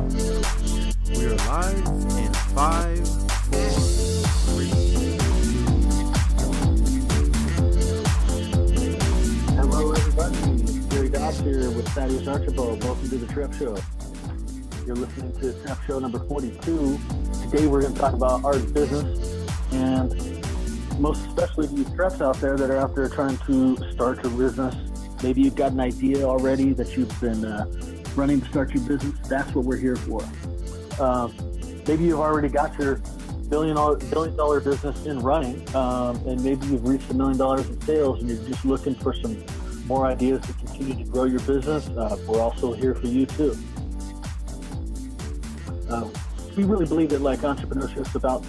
We are live in 5, 4, 3, 2. Hello, everybody. It's Gary-Dobbs here with Thaddeus Archibald. Welcome to the Trap Show. You're listening to Trap Show number 42. Today we're going to talk about art business, and most especially to you traps out there that are out there trying to start your business. Maybe you've got an idea already that you've been running to start your business. That's what we're here for. Maybe you've already got your billion dollar business in running, and maybe you've reached $1 million in sales and you're just looking for some more ideas to continue to grow your business. We're also here for you too. We really believe that like entrepreneurship is about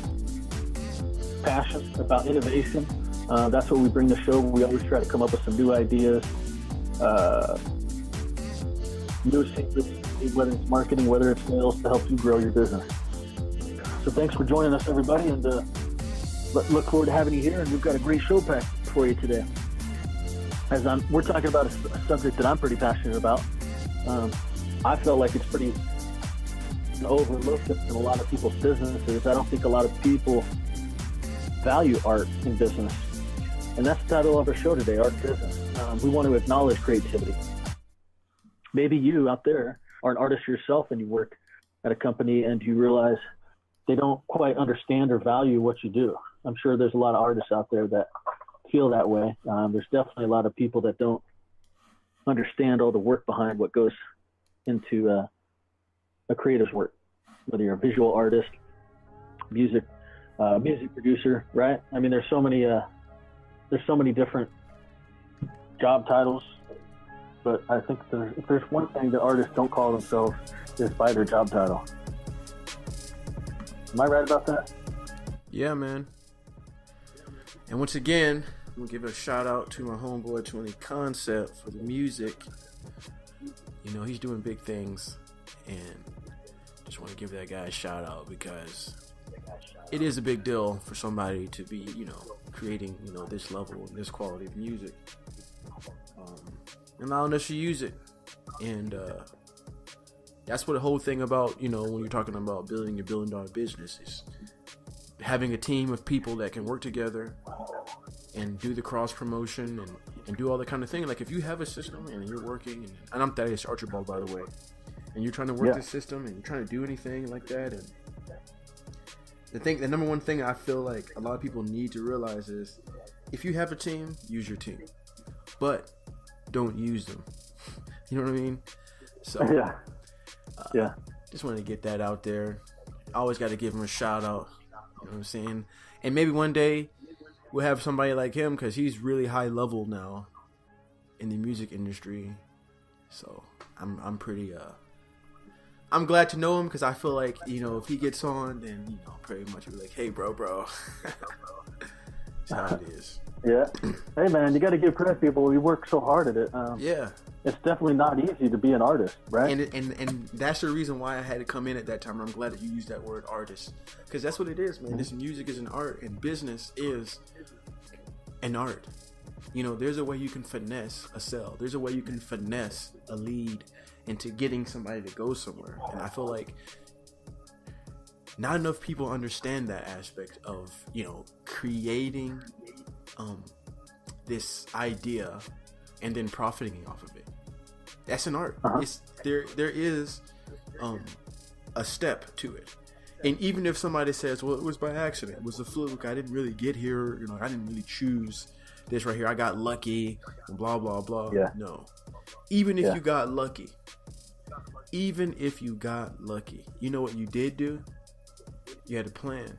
passion, about innovation. That's what we bring to the show. We always try to come up with some new ideas, new secrets, whether it's marketing, whether it's sales, to help you grow your business. So thanks for joining us, everybody, and look forward to having you here. And we've got a great show packed for you today. We're talking about a subject that I'm pretty passionate about. I feel like it's pretty overlooked in a lot of people's businesses. I don't think a lot of people value art in business. And that's the title of our show today, Art Business. We want to acknowledge creativity. Maybe you out there are an artist yourself and you work at a company and you realize they don't quite understand or value what you do. I'm sure there's a lot of artists out there that feel that way. There's definitely a lot of people that don't understand all the work behind what goes into a creative's work, whether you're a visual artist, music producer, right? I mean, there's so many different job titles, but I think if there's one thing that artists don't call themselves is by their job title. Am I right about that? Yeah, man. And once again, I'm going to give a shout out to my homeboy 20 Concept for the music. You know, he's doing big things, and just want to give that guy a shout out because it is a big deal for somebody to be, creating, this level and this quality of music. And allowing us to use it. And that's what the whole thing about, when you're talking about building a $1 billion business is having a team of people that can work together and do the cross promotion and do all that kind of thing. Like if you have a system and you're working, and I'm Thaddeus Archibald, by the way, and you're trying to work this system and you're trying to do anything like that, and the number one thing I feel like a lot of people need to realize is if you have a team, use your team, but don't use them. You know what I mean? So just wanted to get that out there. I always got to give him a shout out. You know what I'm saying? And maybe one day we'll have somebody like him because he's really high level now in the music industry. So I'm pretty I'm glad to know him because I feel like, if he gets on, then, pretty much be like, hey, bro. That's how it is. Yeah. Hey, man, you got to give credit to people. We work so hard at it. It's definitely not easy to be an artist, right? And that's the reason why I had to come in at that time. I'm glad that you used that word artist because that's what it is, man. Mm-hmm. This music is an art and business is an art. There's a way you can finesse a sale. There's a way you can finesse a lead into getting somebody to go somewhere. And I feel like not enough people understand that aspect of, creating this idea and then profiting off of it. That's an art. Uh-huh. There is a step to it. And even if somebody says, well, it was by accident, it was a fluke, I didn't really get here, I didn't really choose this right here, I got lucky, and blah, blah, blah. Yeah. No. Even if you got lucky, you know what you did do? You had a plan,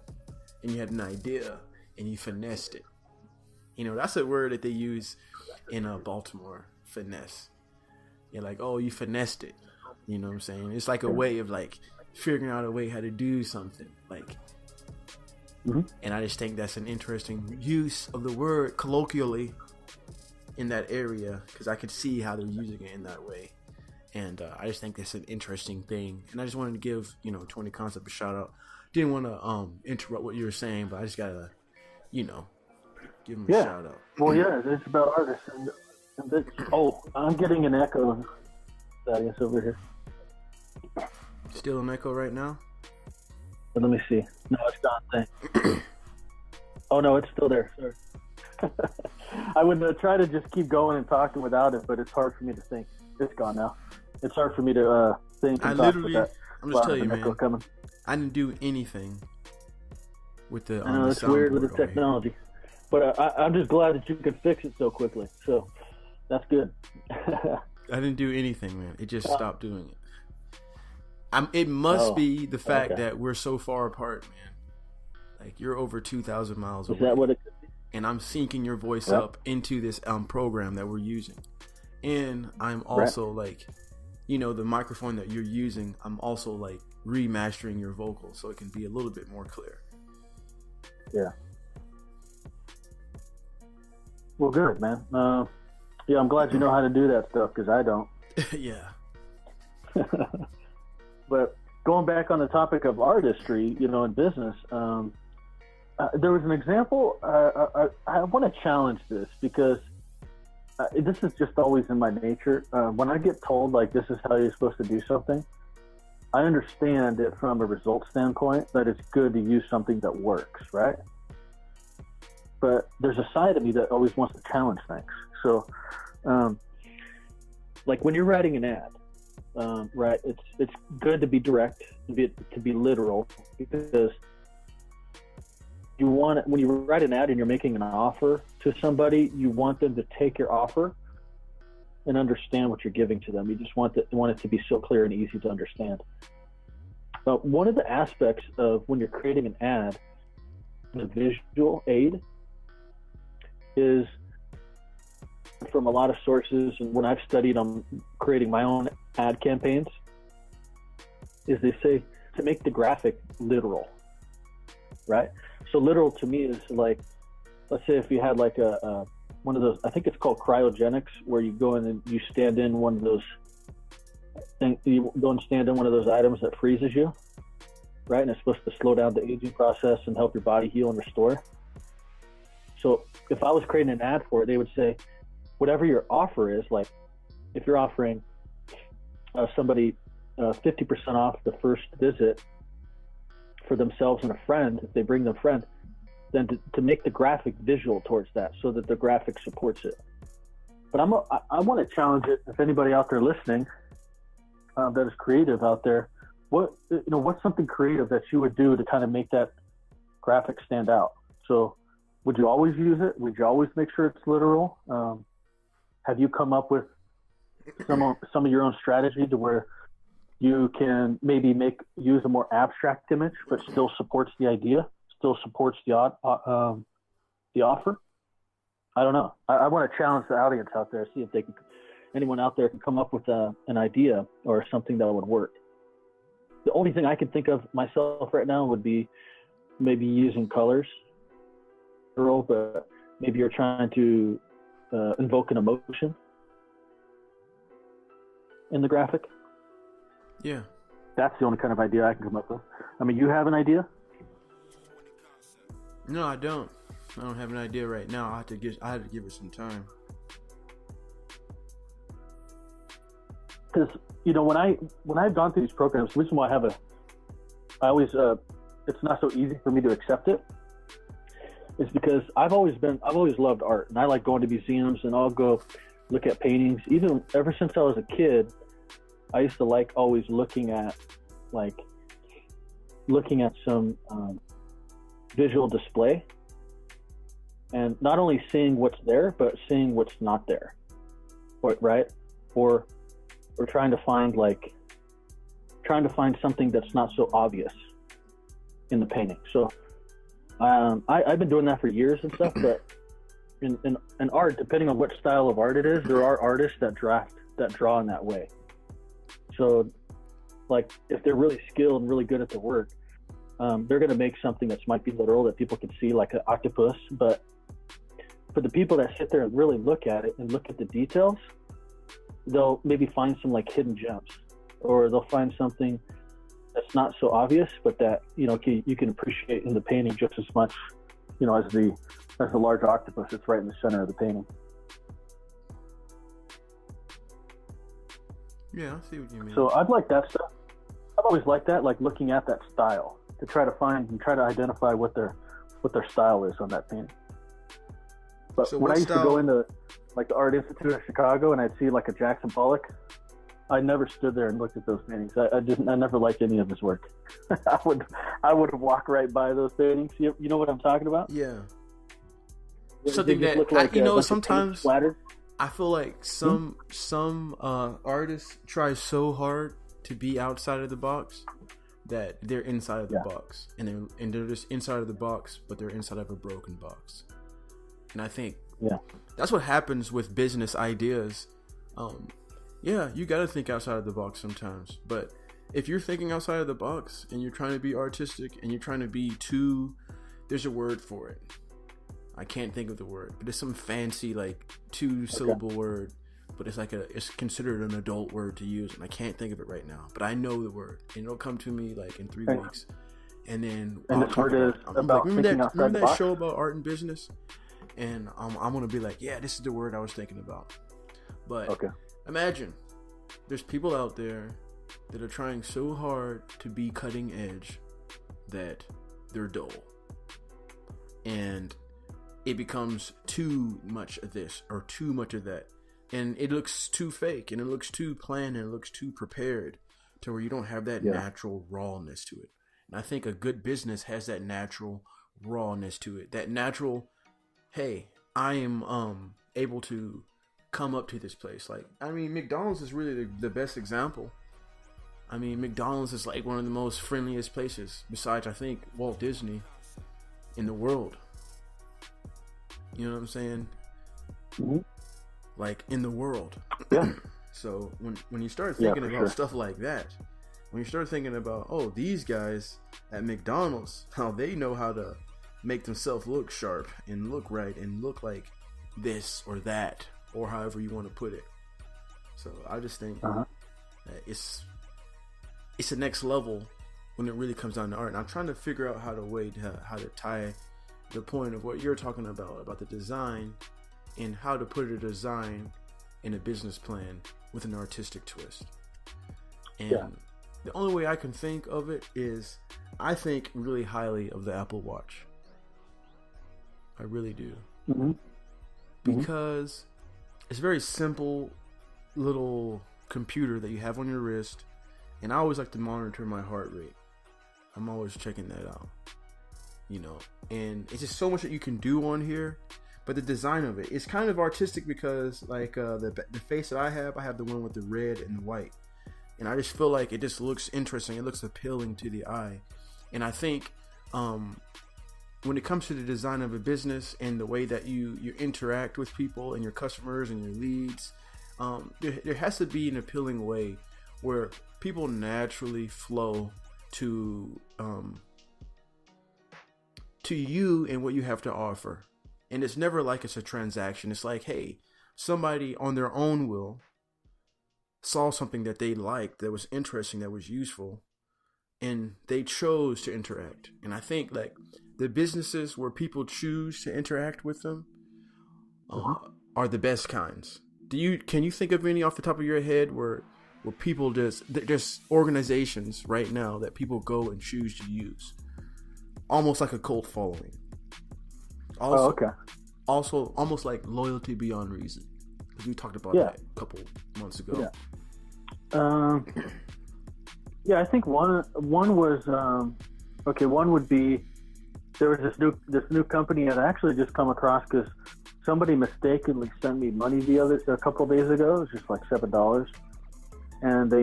and you had an idea, and you finessed it. That's a word that they use in Baltimore, finesse. You're like, oh, you finessed it. You know what I'm saying? It's like a way of like figuring out a way how to do something. Like, and I just think that's an interesting use of the word colloquially in that area because I could see how they're using it in that way. And I just think that's an interesting thing. And I just wanted to give, 20 Concept a shout out. Didn't want to interrupt what you were saying, but I just got to, give him a shout out. Well, yeah, it's about artists. And I'm getting an echo, Thaddeus, over here. still an echo right now? But let me see. No, it's gone. Thanks. Oh no, it's still there. Sorry. I would try to just keep going and talking without it, but it's hard for me to think. It's gone now. It's hard for me to think. I and literally, talk with that. I'm just telling you, echo man. Coming. I didn't do anything with the. I know it's weird with the technology, but I'm just glad that you could fix it so quickly. So that's good. I didn't do anything, man. It just stopped doing it. It must be the fact that we're so far apart, man. Like you're over 2,000 miles away. Is that what it could be? And I'm syncing your voice up into this program that we're using. And I'm also like, you know, the microphone that you're using, I'm also like remastering your vocals so it can be a little bit more clear. Yeah. Well, good, man. Yeah, I'm glad you know how to do that stuff because I don't. Yeah. But going back on the topic of artistry, you know, in business, there was an example. I want to challenge this because this is just always in my nature. When I get told like this is how you're supposed to do something, I understand it from a result standpoint that it's good to use something that works, right? But there's a side of me that always wants to challenge things. So, like when you're writing an ad, right? It's good to be direct, to be literal, because you want it, when you write an ad and you're making an offer to somebody, you want them to take your offer and understand what you're giving to them. You just want it to be so clear and easy to understand. But one of the aspects of when you're creating an ad, the visual aid is from a lot of sources, and when I've studied on creating my own ad campaigns, is they say to make the graphic literal, right? So literal to me is like, let's say if you had like a one of those, I think it's called cryogenics, where you go in and you stand in one of those things, you go and stand in one of those items that freezes you, right? And it's supposed to slow down the aging process and help your body heal and restore. So if I was creating an ad for it, they would say, whatever your offer is, like if you're offering somebody 50% off the first visit for themselves and a friend, if they bring their friend, then to make the graphic visual towards that so that the graphic supports it. But I want to challenge it. If anybody out there listening that is creative out there, what's something creative that you would do to kind of make that graphic stand out? So would you always use it? Would you always make sure it's literal? Have you come up with some of your own strategy to where you can maybe use a more abstract image, but still supports the idea, still supports the offer? I don't know. I want to challenge the audience out there, see if anyone out there can come up with an idea or something that would work. The only thing I can think of myself right now would be maybe using colors, but maybe you're trying to invoke an emotion in the graphic. Yeah. That's the only kind of idea I can come up with. I mean, you have an idea? No, I don't. I don't have an idea right now. I had to give it some time. Because when I've gone through these programs, the reason why it's not so easy for me to accept it is because I've always loved art, and I like going to museums, and I'll go look at paintings. Even ever since I was a kid, I used to like always looking at some visual display, and not only seeing what's there, but seeing what's not there, right? Or trying to find something that's not so obvious in the painting. So I've been doing that for years and stuff, but in art, depending on what style of art it is, there are artists that draw in that way. So like if they're really skilled and really good at the work, they're going to make something that might be literal that people can see, like an octopus. But for the people that sit there and really look at it and look at the details, they'll maybe find some like hidden gems, or they'll find something that's not so obvious, but that you can appreciate in the painting just as much, as the large octopus that's right in the center of the painting. Yeah, I see what you mean. So I'd like that stuff. I've always liked that, like looking at that style to try to find and try to identify what their style is on that painting. But So when I what used to style- go into like the Art Institute of Chicago and I'd see like a Jackson Pollock, I never stood there and looked at those paintings. I never liked any of his work. I would walk right by those paintings. You know what I'm talking about? Yeah. They Something just that look like you a know bunch of sometimes paint splattered. I feel like some artists try so hard to be outside of the box that they're inside of the box, and they're just inside of the box, but they're inside of a broken box. And I think that's what happens with business ideas. You got to think outside of the box sometimes. But if you're thinking outside of the box and you're trying to be artistic and you're trying to be there's a word for it. I can't think of the word, but it's some fancy like 2-syllable word, but it's considered an adult word to use, and I can't think of it right now. But I know the word, and it'll come to me like in 3 weeks, and then this word is about thinking outside the remember that box? show about art and business, and I'm gonna be like, yeah, this is the word I was thinking about. But imagine there's people out there that are trying so hard to be cutting edge that they're dull, and it becomes too much of this or too much of that, and it looks too fake, and it looks too planned, and it looks too prepared to where you don't have that natural rawness to it. And I think a good business has that natural rawness to it, that natural, hey, I am able to come up to this place. Like, I mean, McDonald's is really the best example. I mean, McDonald's is like one of the most friendliest places, besides I think Walt Disney, in the world. You know what I'm saying? Mm-hmm. Like, in the world. Yeah. So when you start thinking about stuff like that, when you start thinking about, oh, these guys at McDonald's, how they know how to make themselves look sharp and look right and look like this or that, or however you want to put it. So I just think that it's the next level when it really comes down to art. And I'm trying to figure out how to tie the point of what you're talking about the design, and how to put a design in a business plan with an artistic twist. And the only way I can think of it is I think really highly of the Apple Watch. I really do. Because it's a very simple little computer that you have on your wrist, and I always like to monitor my heart rate. I'm always checking that out. You know, and it's just so much that you can do on here. But the design of it is kind of artistic because, like, the face that I have the one with the red and the white, and I just feel like it just looks interesting. It looks appealing to the eye, and I think when it comes to the design of a business and the way that you interact with people and your customers and your leads, there has to be an appealing way where people naturally flow to you and what you have to offer. And it's never like it's a transaction. It's like, hey, somebody on their own will saw something that they liked, that was interesting, that was useful, and they chose to interact. And I think like the businesses where people choose to interact with them are the best kinds. Can you think of any off the top of your head where people there's organizations right now that people go and choose to use, almost like a cult following? Also, almost like loyalty beyond reason. We talked about that a couple months ago. I think one was one would be, there was this new company that I actually just come across because somebody mistakenly sent me money a couple of days ago. It was just like $7, and she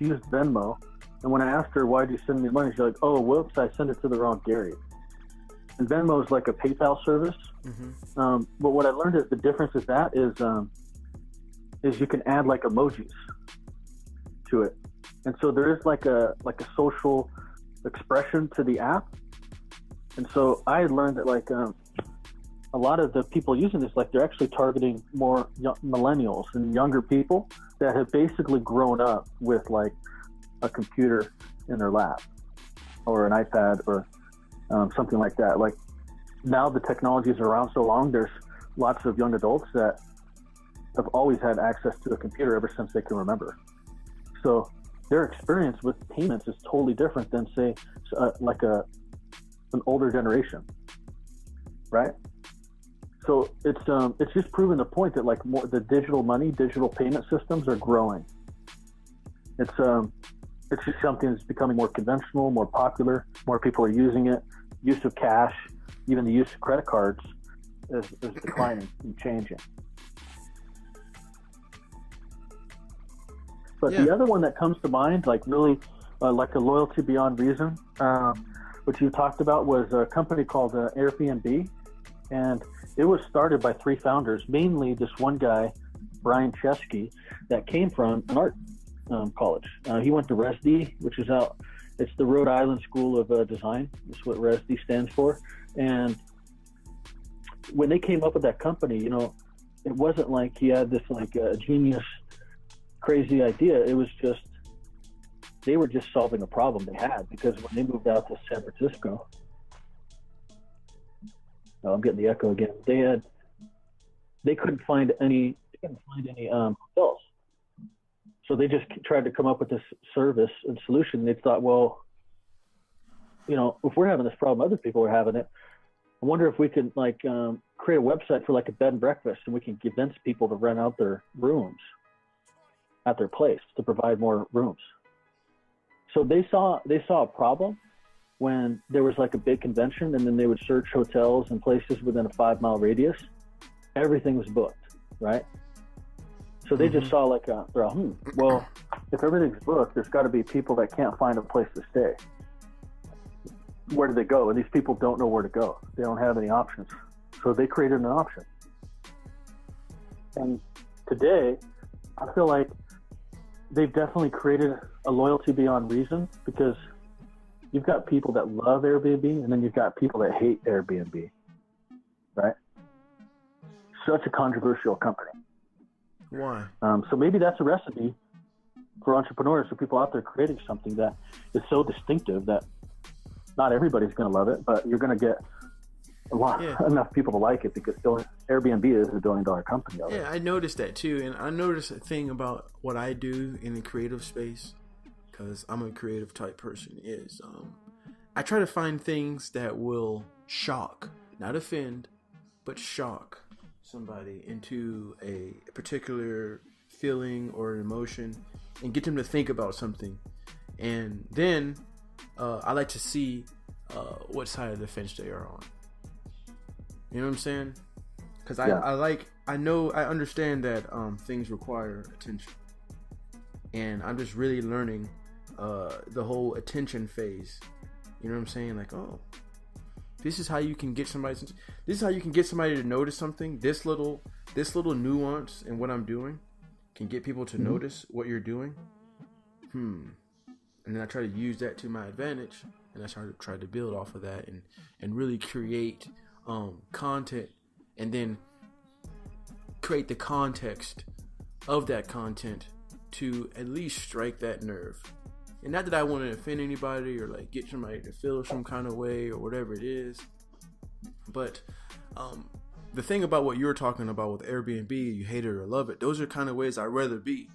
used Venmo. And when I asked her, why'd you send me money, she's like, oh, whoops, I sent it to the wrong Gary. And Venmo is like a PayPal service. But what I learned is the difference is you can add like emojis to it. And so there is like a social expression to the app. And so I had learned that like a lot of the people using this, like they're actually targeting more millennials and younger people that have basically grown up with like a computer in their lap or an iPad or something like that. Like now the technology is around so long, there's lots of young adults that have always had access to a computer ever since they can remember. So their experience with payments is totally different than, say, like an older generation, right? So it's just proving the point that, like, the digital payment systems are growing. It's just something that's becoming more conventional, more popular. More people are using it. Use of cash, even the use of credit cards, is declining and changing. But the other one that comes to mind, like really, like a loyalty beyond reason, which you talked about, was a company called Airbnb, and it was started by 3 founders, mainly this one guy, Brian Chesky, that came from an art college. He went to RESD, which is it's the Rhode Island School of Design. That's what RESD stands for. And when they came up with that company, you know, it wasn't like he had this like genius, crazy idea. It was just, they were just solving a problem they had, because when they moved out to San Francisco, I'm getting the echo again. They couldn't find any hotels. So they just tried to come up with this service and solution. They thought, well, you know, if we're having this problem, other people are having it. I wonder if we could like create a website for like a bed and breakfast, and we can convince people to rent out their rooms at their place to provide more rooms. So they saw a problem when there was like a big convention, and then they would search hotels and places within a 5-mile radius. Everything was booked, right? So they just saw like well, if everything's booked, there's got to be people that can't find a place to stay. Where do they go? And these people don't know where to go. They don't have any options. So they created an option. And today, I feel like they've definitely created a loyalty beyond reason, because you've got people that love Airbnb, and then you've got people that hate Airbnb, right? Such a controversial company. Why? So maybe that's a recipe for entrepreneurs, for people out there creating something that is so distinctive that not everybody's going to love it, but you're going to get enough people to like it, because Airbnb is a $1 billion company already. Yeah, I noticed that too. And I noticed a thing about what I do in the creative space, because I'm a creative type person, is I try to find things that will shock, not offend, but shock somebody into a particular feeling or an emotion, and get them to think about something. And then I like to see what side of the fence they are on. You know what I'm saying? Because I understand that things require attention, and I'm just really learning the whole attention phase. You know what I'm saying? Like, oh, this is how you can get somebody. This is how you can get somebody to notice something. This little nuance in what I'm doing can get people to notice what you're doing. And then I try to use that to my advantage, and I try to build off of that and really create content, and then create the context of that content to at least strike that nerve. And not that I want to offend anybody or like get somebody to feel some kind of way or whatever it is, but the thing about what you're talking about with Airbnb, you hate it or love it, those are kind of ways I'd rather be.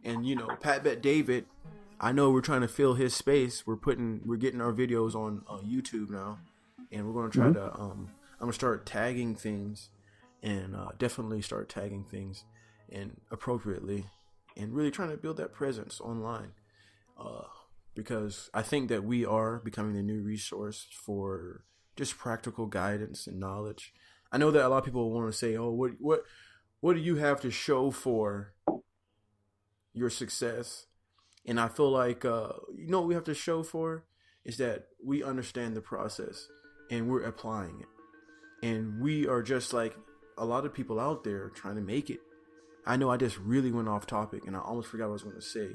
And you know, Pat Bet David, I know we're trying to fill his space. We're getting our videos on YouTube now, and we're going to try to I'm going to start tagging things, and definitely start tagging things and appropriately, and really trying to build that presence online. Because I think that we are becoming the new resource for just practical guidance and knowledge. I know that a lot of people want to say, "Oh, what do you have to show for your success?" And I feel like what we have to show for is that we understand the process and we're applying it. And we are just like a lot of people out there trying to make it. I know I just really went off topic and I almost forgot what I was going to say.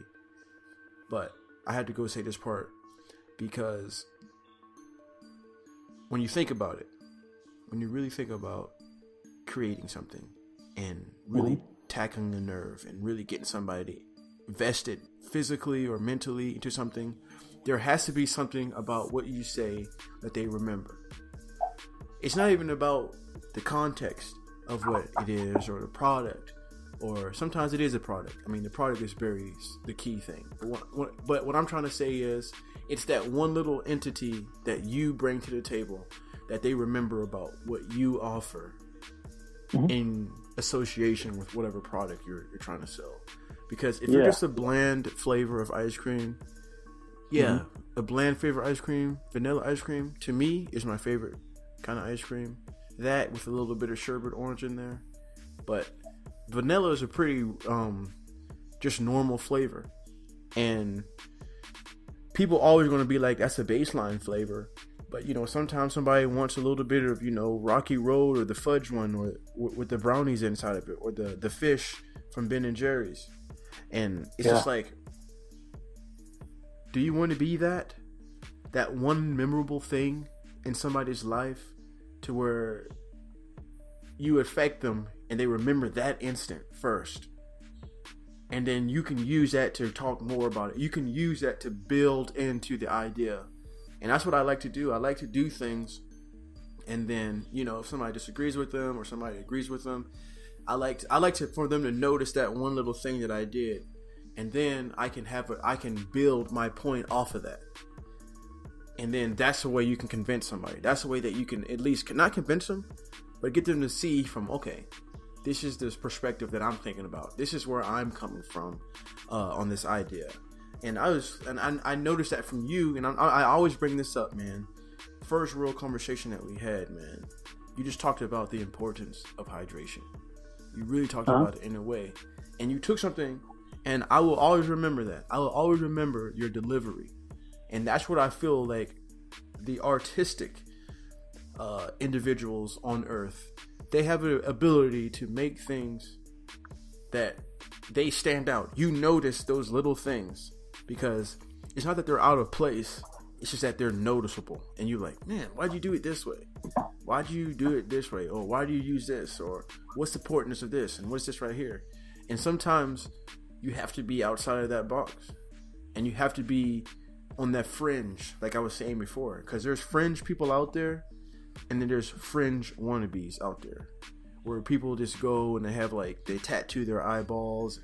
But I had to go say this part, because when you think about it, when you really think about creating something and really tackling the nerve and really getting somebody invested physically or mentally into something, there has to be something about what you say that they remember. It's not even about the context of what it is or the product. or sometimes it is a product. I mean, the product is very the key thing. But what I'm trying to say is, it's that one little entity that you bring to the table that they remember about what you offer in association with whatever product you're trying to sell. Because if you're just a bland flavor of ice cream, a bland flavor ice cream, vanilla ice cream, to me is my favorite kind of ice cream. That with a little bit of sherbet orange in there. But vanilla is a pretty just normal flavor. And people always going to be like, that's a baseline flavor. But, you know, sometimes somebody wants a little bit of, you know, Rocky Road or the fudge one, or with the brownies inside of it, or the fish from Ben and Jerry's. And it's just like, do you want to be that one memorable thing in somebody's life to where you affect them and they remember that instant first? And then you can use that to talk more about it. You can use that to build into the idea. And that's what I like to do. I like to do things, and then, you know, if somebody disagrees with them or somebody agrees with them, I like to for them to notice that one little thing that I did, and then I can build my point off of that. And then that's the way you can convince somebody. That's the way that you can at least not convince them, but get them to see from, okay, this is this perspective that I'm thinking about. This is where I'm coming from on this idea. And I noticed that from you, and I always bring this up, man. First real conversation that we had, man, you just talked about the importance of hydration. You really talked about it in a way, and you took something, and I will always remember that. I will always remember your delivery, and that's what I feel like the artistic individuals on Earth, they have an ability to make things that they stand out. You notice those little things. Because it's not that they're out of place, it's just that they're noticeable. And you're like, man, why'd you do it this way? Why'd you do it this way? Or why do you use this? Or what's the importance of this? And what's this right here? And sometimes you have to be outside of that box. And you have to be on that fringe, like I was saying before. Because there's fringe people out there, and then there's fringe wannabes out there. Where people just go and they tattoo their eyeballs.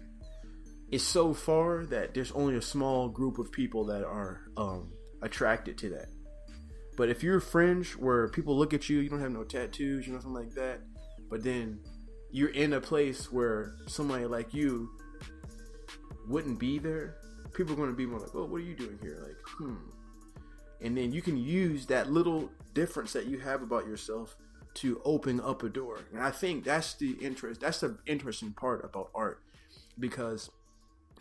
It's so far that there's only a small group of people that are attracted to that. But if you're fringe, where people look at you, you don't have no tattoos, nothing like that, but then you're in a place where somebody like you wouldn't be there, people are going to be more like, oh, what are you doing here? Like, And then you can use that little difference that you have about yourself to open up a door. And I think that's the interesting part about art, because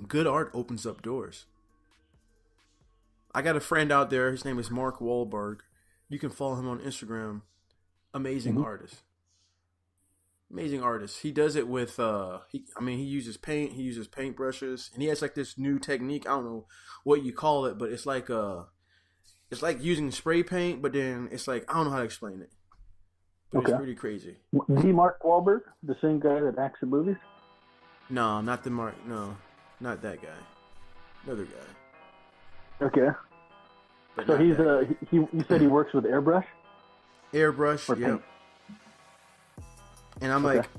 good art opens up doors. I got a friend out there. His name is Mark Wahlberg. You can follow him on Instagram. Amazing artist. Amazing artist. He does it with, he uses paint. He uses paint brushes. And he has like this new technique. I don't know what you call it, but it's like using spray paint, but then it's like, I don't know how to explain it. But it's pretty crazy. The Mark Wahlberg, the same guy that acts in movies? No, not the Mark. No. Not that guy. Another guy. Okay. But so he's you said he works with airbrush? Airbrush, yeah. And I'm like,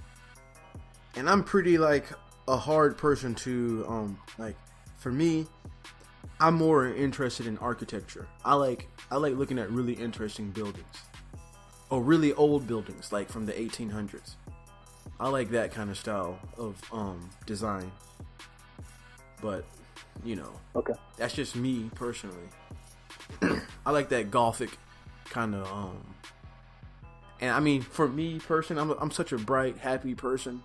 and I'm pretty like a hard person to like. For me, I'm more interested in architecture. I like looking at really interesting buildings, or really old buildings, like from the 1800s. I like that kind of style of design. But, you know, that's just me personally. I like that gothic kind of, and I mean, for me personally, I'm such a bright, happy person,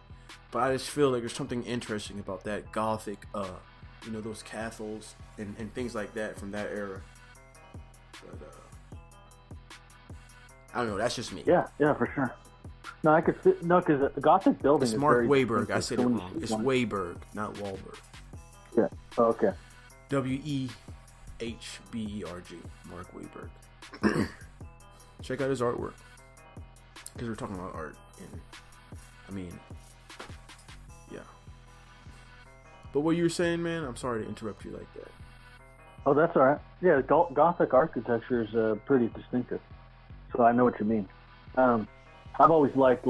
but I just feel like there's something interesting about that gothic, you know, those castles and things like that from that era. But, I don't know, that's just me. Yeah, for sure. No, I could fit, because a gothic building is Mark Wahlberg. I said it wrong. It's Wahlberg, not Wahlberg. Yeah. Oh, okay. Wehberg. Mark Wahlberg. Check out his artwork, because we're talking about art, and I mean, yeah. But what you were saying, man, I'm sorry to interrupt you like that. Oh, that's all right. Yeah, Gothic architecture is pretty distinctive, so I know what you mean. I've always liked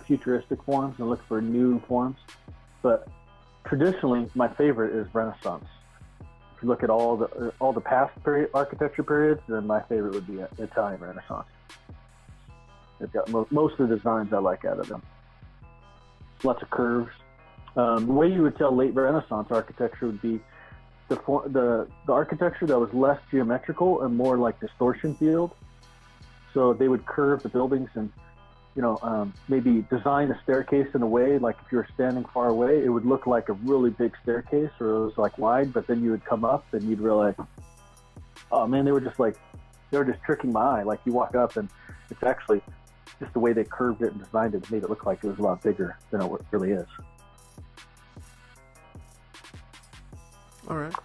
futuristic forms and look for new forms. But traditionally, my favorite is Renaissance. If you look at all the past architecture periods, then my favorite would be Italian Renaissance. They've got most of the designs I like out of them. Lots of curves. The way you would tell late Renaissance architecture would be the architecture that was less geometrical and more like distortion field. So they would curve the buildings and, maybe design a staircase in a way, like if you were standing far away, it would look like a really big staircase, or it was like wide, but then you would come up and you'd realize, oh man, they were just tricking my eye. Like you walk up and it's actually just the way they curved it and designed it made it look like it was a lot bigger than it really is. All right.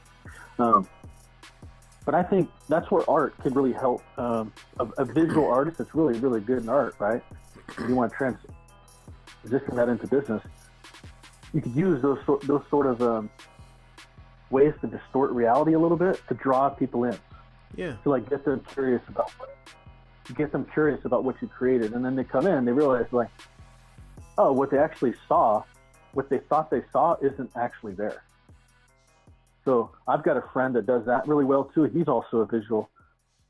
But I think that's where art can really help. A visual artist that's really, really good in art, right? If you want to transition that into business, you could use those sort of ways to distort reality a little bit to draw people in. Yeah. To like get them curious about what you created, and then they come in, they realize like, oh, what they actually saw, what they thought they saw, isn't actually there. So I've got a friend that does that really well too. He's also a visual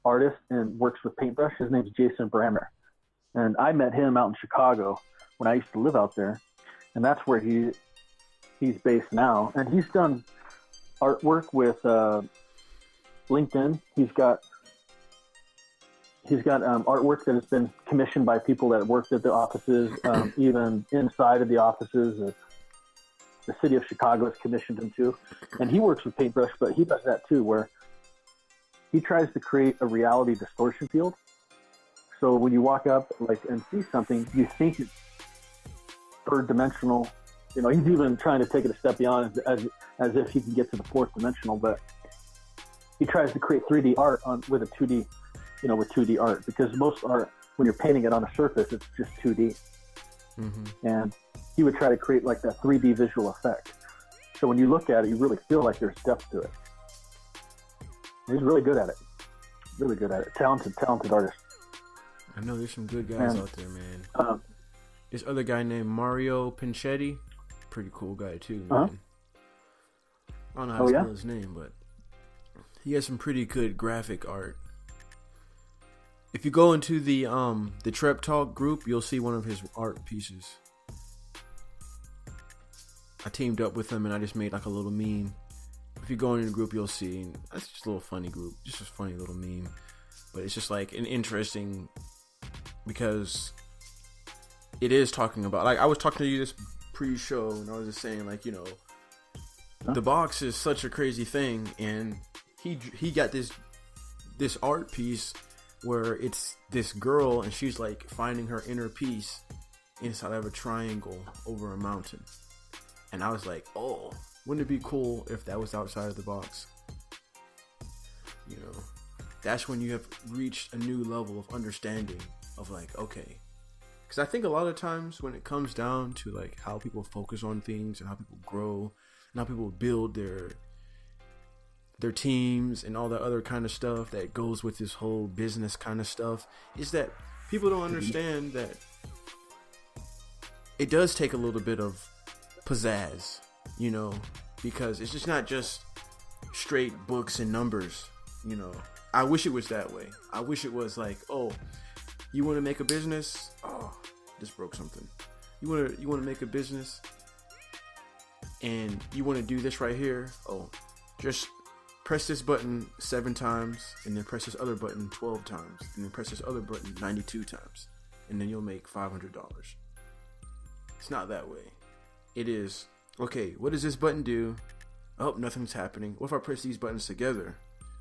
artist and works with paintbrush. His name's Jason Brammer. And I met him out in Chicago when I used to live out there. And that's where he's based now. And he's done artwork with LinkedIn. He's got artwork that has been commissioned by people that worked at the offices, even inside of the offices. The city of Chicago has commissioned him too. And he works with paintbrush, but he does that too, where he tries to create a reality distortion field. So when you walk up and see something, you think it's third dimensional. He's even trying to take it a step beyond as if he can get to the fourth dimensional, but he tries to create 3D art with a 2D, with 2D art, because most art, when you're painting it on a surface, it's just 2D. Mm-hmm. And he would try to create like that 3D visual effect. So when you look at it, you really feel like there's depth to it. And he's really good at it. Really good at it. Talented artist. I know there's some good guys out there, man. This other guy named Mario Pinchetti, pretty cool guy too, man. I don't know how to spell his name, but he has some pretty good graphic art. If you go into the Trep Talk group, you'll see one of his art pieces. I teamed up with him and I just made like a little meme. If you go into the group, you'll see. And that's just a little funny group, just a funny little meme. But it's just like an interesting, because it is talking about, like I was talking to you this pre-show and I was just saying like, the box is such a crazy thing, and he got this art piece where it's this girl and she's like finding her inner peace inside of a triangle over a mountain. And I was like, oh, wouldn't it be cool if that was outside of the box? That's when you have reached a new level of understanding of like, okay. Because I think a lot of times when it comes down to like how people focus on things and how people grow and how people build their teams and all that other kind of stuff that goes with this whole business kind of stuff, is that people don't understand that it does take a little bit of pizzazz, because it's just not just straight books and numbers. I wish it was that way. I wish it was like, oh, you want to make a business? Oh, just broke something. You want to make a business and you want to do this right here? Oh, just press this button 7 times and then press this other button 12 times and then press this other button 92 times and then you'll make $500. It's not that way. It is, okay, what does this button do? Oh, nothing's happening. What if I press these buttons together?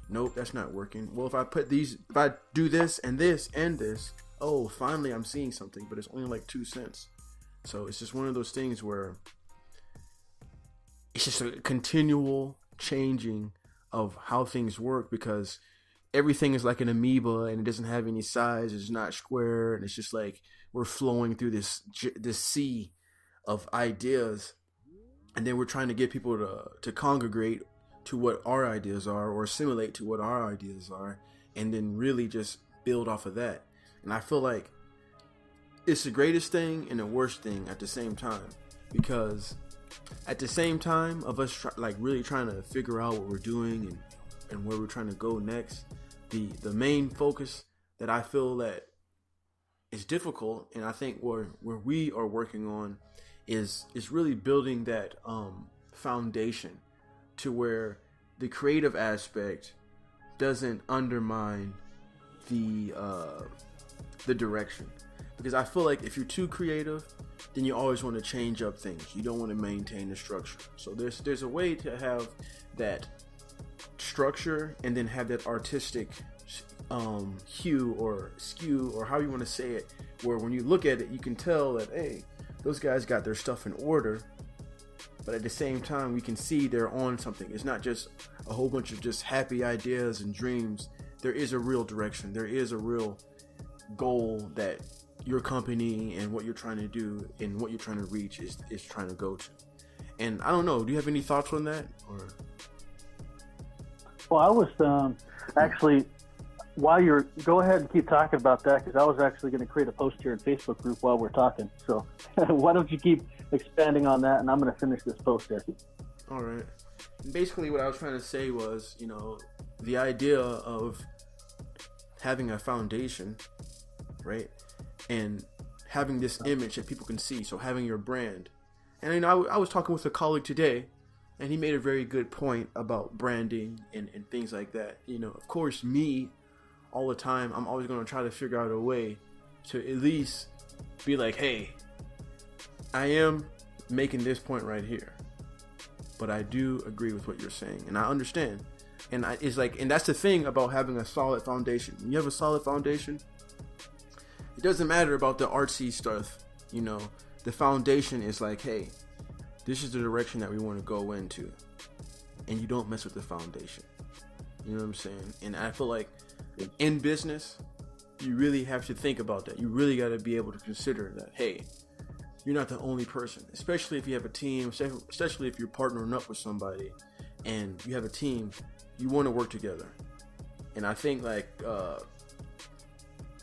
Nope, that's not working. Well, if I do this and this and this, oh, finally I'm seeing something, but it's only like 2 cents. So it's just one of those things where it's just a continual changing of how things work, because everything is like an amoeba and it doesn't have any size. It's not square, and it's just like we're flowing through this sea of ideas, and then we're trying to get people to congregate to what our ideas are, or assimilate to what our ideas are, and then really just build off of that. And I feel like it's the greatest thing and the worst thing at the same time, because at the same time of us really trying to figure out what we're doing and where we're trying to go next, the main focus that I feel that is difficult, and I think where we are working on is really building that foundation to where the creative aspect doesn't undermine the direction. Because I feel like if you're too creative, then you always want to change up things. You don't want to maintain the structure. So there's a way to have that structure and then have that artistic hue or skew, or how you want to say it, where when you look at it, you can tell that, hey, those guys got their stuff in order, but at the same time, we can see they're on something. It's not just a whole bunch of just happy ideas and dreams. There is a real direction. There is a real goal that your company and what you're trying to do and what you're trying to reach is trying to go to. And I don't know, do you have any thoughts on that? Or well, I was actually, while you're, go ahead and keep talking about that, because I was actually going to create a post here in Facebook group while we're talking. So why don't you keep expanding on that, and I'm going to finish this post here. All right. Basically, what I was trying to say was, the idea of having a foundation, right, and having this image that people can see. So having your brand. And I was talking with a colleague today, and he made a very good point about branding and things like that. Of course, me, all the time, I'm always going to try to figure out a way to at least be like, hey, I am making this point right here, but I do agree with what you're saying, and I understand. And and that's the thing about having a solid foundation. When you have a solid foundation, it doesn't matter about the artsy stuff. The foundation is like, hey, this is the direction that we want to go into, and you don't mess with the foundation. You know what I'm saying? And I feel like in business, you really have to think about that. You really got to be able to consider that, hey, you're not the only person, especially if you have a team, especially if you're partnering up with somebody and you have a team, you want to work together. And I think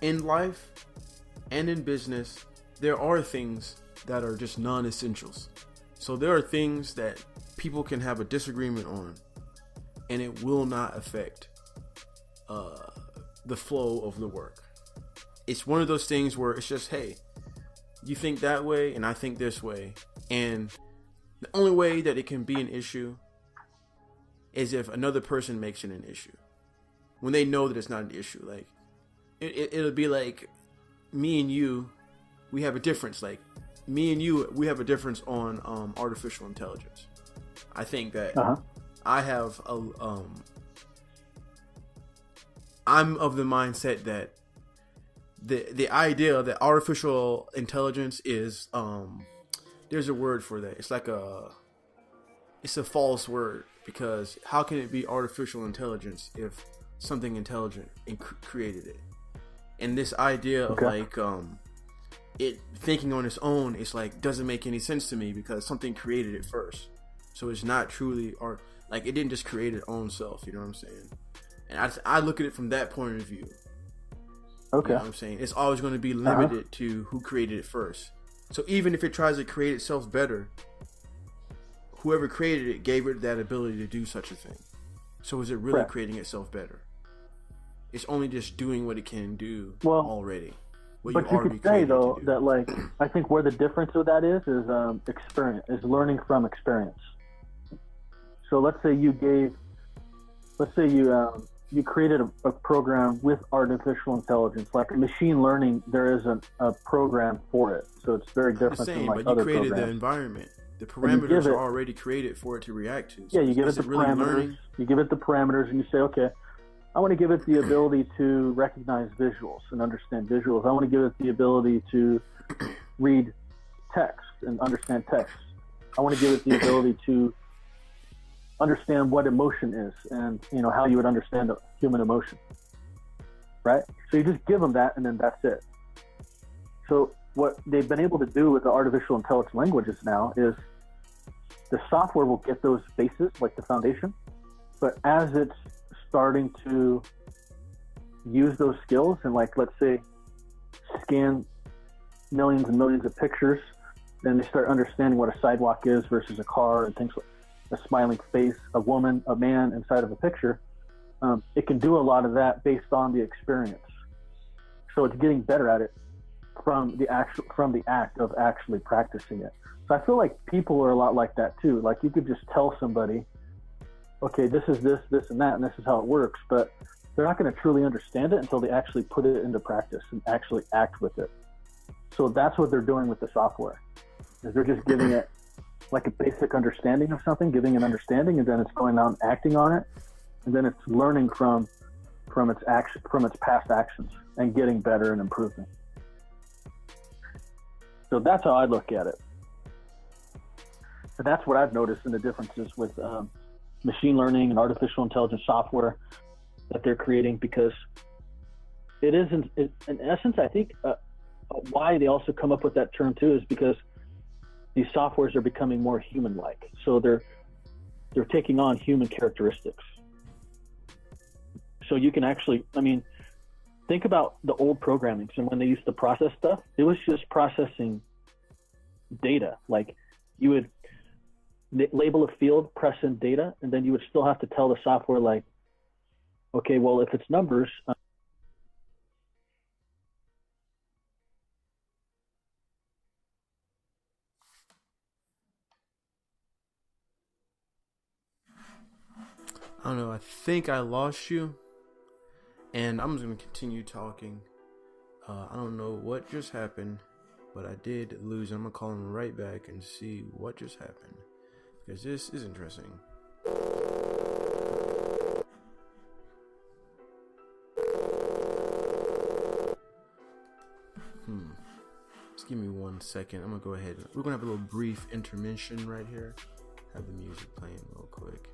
in life and in business, there are things that are just non-essentials. So there are things that people can have a disagreement on, and it will not affect the flow of the work. It's one of those things where it's just, hey, you think that way and I think this way, and the only way that it can be an issue is if another person makes it an issue, when they know that it's not an issue. Like it'll be like me and you, we have a difference. Like me and you, we have a difference on artificial intelligence. I think that I have I'm of the mindset that the idea that artificial intelligence is there's a word for that. It's a false word, because how can it be artificial intelligence if something intelligent created it? And this idea of it thinking on its own is doesn't make any sense to me, because something created it first. So it's not truly art. It didn't just create its own self. You know what I'm saying? And I look at it from that point of view. Okay. You know what I'm saying? It's always going to be limited to who created it first. So even if it tries to create itself better, whoever created it gave it that ability to do such a thing. So is it really creating itself better? It's only just doing what it can do already. But you could say, though, that I think where the difference of that is experience, is learning from experience. So let's say you created a program with artificial intelligence, like machine learning. There is a program for it, so it's very different than but you created programs. The environment. The parameters are already created for it to react to. So you give it the parameters. You give it the parameters, and you say, okay, I want to give it the ability to recognize visuals and understand visuals. I want to give it the ability to read text and understand text. I want to give it the ability to understand what emotion is, and how you would understand a human emotion, right? So you just give them that, and then that's it. So what they've been able to do with the artificial intelligence languages now is the software will get those bases, like the foundation, but as it's starting to use those skills and let's say scan millions and millions of pictures then they start understanding what a sidewalk is versus a car and things like a smiling face, a woman, a man inside of a picture. It can do a lot of that based on the experience. So it's getting better at it from the act of actually practicing it. So I feel like people are a lot like that too. Like you could just tell somebody, okay, this is this, and that, and this is how it works, but they're not going to truly understand it until they actually put it into practice and actually act with it. So that's what they're doing with the software. Is they're just giving it like a basic understanding of something, giving an understanding, and then it's going out and acting on it, and then it's learning from its past actions and getting better and improving. So that's how I look at it. And that's what I've noticed in the differences with machine learning and artificial intelligence software that they're creating, because it is in essence, I think why they also come up with that term too is because these softwares are becoming more human-like. So they're taking on human characteristics. So you can actually, I mean, think about the old programming. So when they used to process stuff, it was just processing data. Like you would label a field, press in data, and then you would still have to tell the software like, okay, well, if it's numbers, I don't know. I think I lost you, and I'm just gonna continue talking. I don't know what just happened, but I did lose. I'm gonna call him right back and see what just happened, because this is interesting. Just give me 1 second. I'm gonna go ahead. We're gonna have a little brief intermission right here. Have the music playing real quick.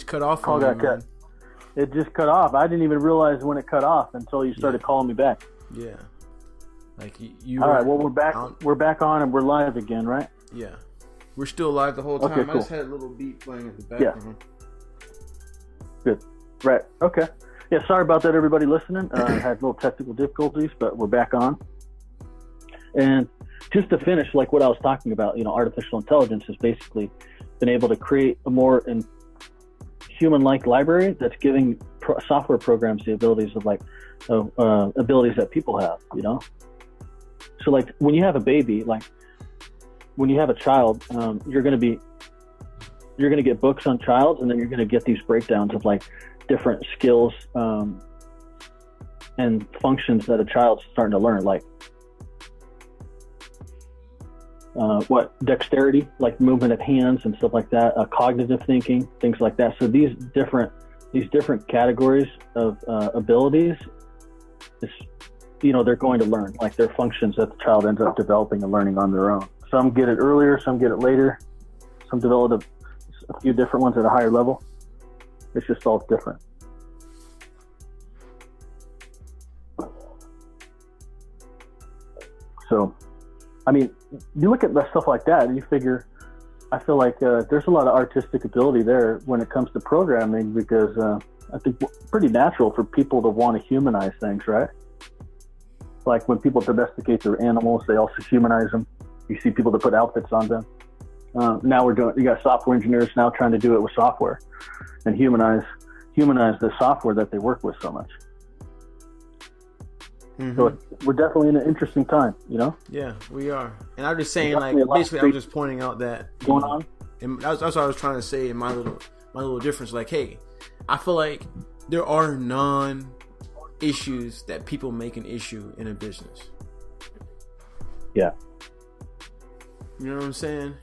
Cut off. Call got cut. It just cut off. I didn't even realize when it cut off until you started calling me back. Yeah. Like you. All right. Well, we're back. We're back on and we're live again, right? Yeah. We're still live the whole time. Okay, cool. I just had a little beat playing in the background. Yeah. Good. Right. Okay. Yeah. Sorry about that, everybody listening. I had little technical difficulties, but we're back on. And just to finish, like what I was talking about, artificial intelligence has basically been able to create a more human-like library that's giving software programs the abilities of abilities that people have, So like when you have a baby, like when you have a child, you're going to get books on childs, and then you're going to get these breakdowns of like different skills and functions that a child's starting to learn, like dexterity, like movement of hands and stuff like that, cognitive thinking, things like that. So these different categories of abilities, they're going to learn, like they're functions that the child ends up developing and learning on their own. Some get it earlier, some get it later, some develop a few different ones at a higher level. It's just all different. So, I mean, you look at stuff like that and you figure, I feel like there's a lot of artistic ability there when it comes to programming, because I think it's pretty natural for people to want to humanize things, right? Like when people domesticate their animals, they also humanize them. You see people that put outfits on them. Now you got software engineers now trying to do it with software and humanize the software that they work with so much. Mm-hmm. So we're definitely in an interesting time, Yeah, we are. And I'm just saying, like, basically, I'm just pointing out that going on. And that's what I was trying to say in my little difference. Like, hey, I feel like there are non-issues that people make an issue in a business. Yeah. You know what I'm saying?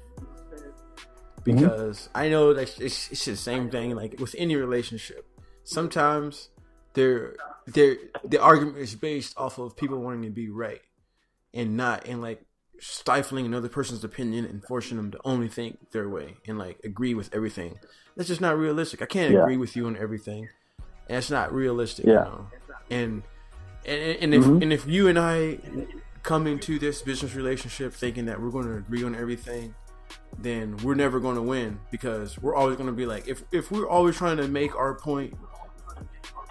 Because I know that it's the same thing. Like with any relationship, sometimes the argument is based off of people wanting to be right and not, and like stifling another person's opinion and forcing them to only think their way and like agree with everything. That's just not realistic. I can't agree with you on everything, and it's not realistic. You know? And if you and I come into this business relationship thinking that we're going to agree on everything, then we're never going to win, because we're always going to be like, if we're always trying to make our point,